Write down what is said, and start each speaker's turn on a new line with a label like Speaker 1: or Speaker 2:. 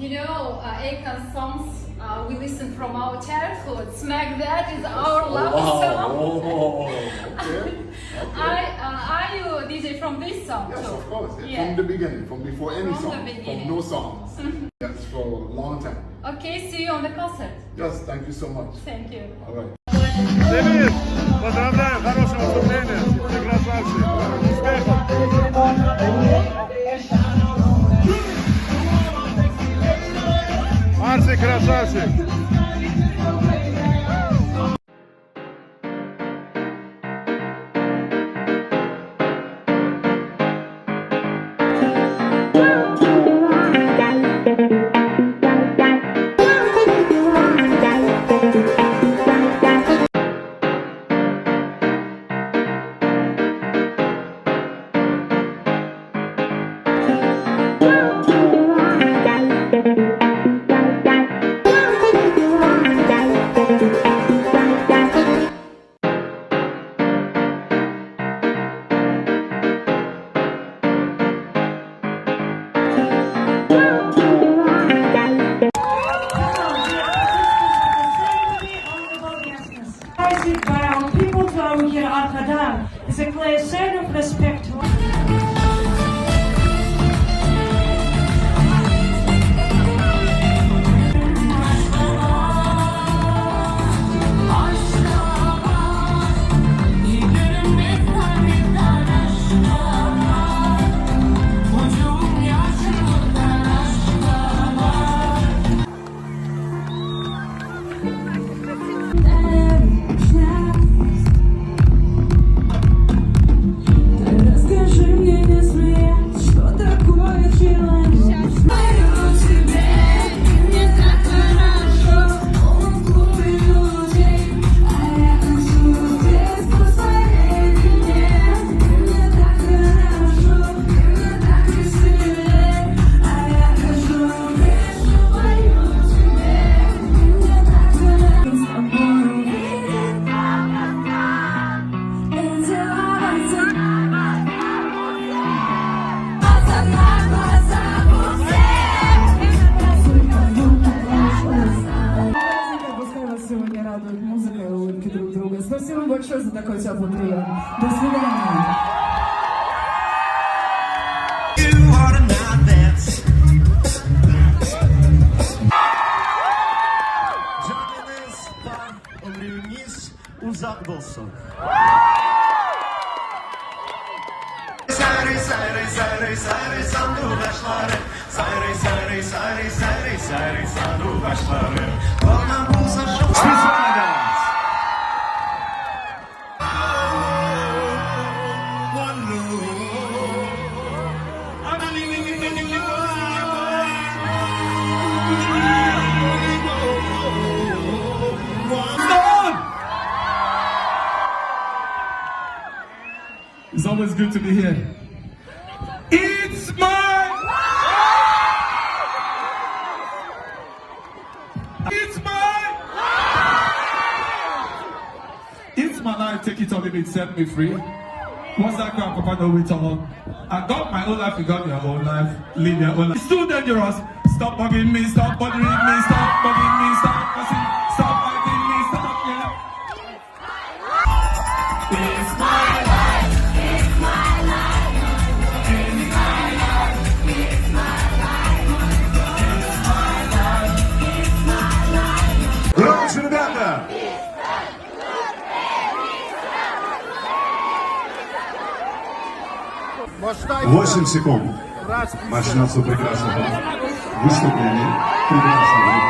Speaker 1: Aiken songs we listen from our childhood. Smack That is our love song.
Speaker 2: Oh, okay.
Speaker 1: Are you DJ from this song
Speaker 2: Yes,
Speaker 1: too?
Speaker 2: of course.
Speaker 1: Yeah.
Speaker 2: From the beginning, from before any
Speaker 1: From the
Speaker 2: song,
Speaker 1: beginning.
Speaker 2: from no songs. That's for a long time.
Speaker 1: Okay, see you on the concert.
Speaker 2: Yes, thank you so much.
Speaker 1: Thank you.
Speaker 2: All right.
Speaker 3: Привет! Поздравляю! Хорошего выступления! Красавцы! Успехов! Марси, красавчик!
Speaker 4: Bayan people from here arkadan is a clear sign of respect.
Speaker 5: Сегодня радует музыка и улыбки друг друга. Спасибо большое за такой теплый прием. До свидания.
Speaker 6: Canınız var, ömrünüz uzak olsun. Sari sari sari sari sandu başları, sari sari sari sari sari sandu başları. Bana bulsa çok
Speaker 3: It's always good to be here. It's my life, take it or leave it, set me free. What's that crap, Papa? No, we talk. I got my own life, you got your own life. Live your own life. It's too dangerous. Stop bugging me, stop bothering me, stop bugging me, stop fussing, stop bugging me, stop, yeah. It's my life, it's my life, it's my life, it's my life, it's my life, it's my life. Громче, ребята! 8 секунд. Начнется прекрасное выступление. Прекрасное.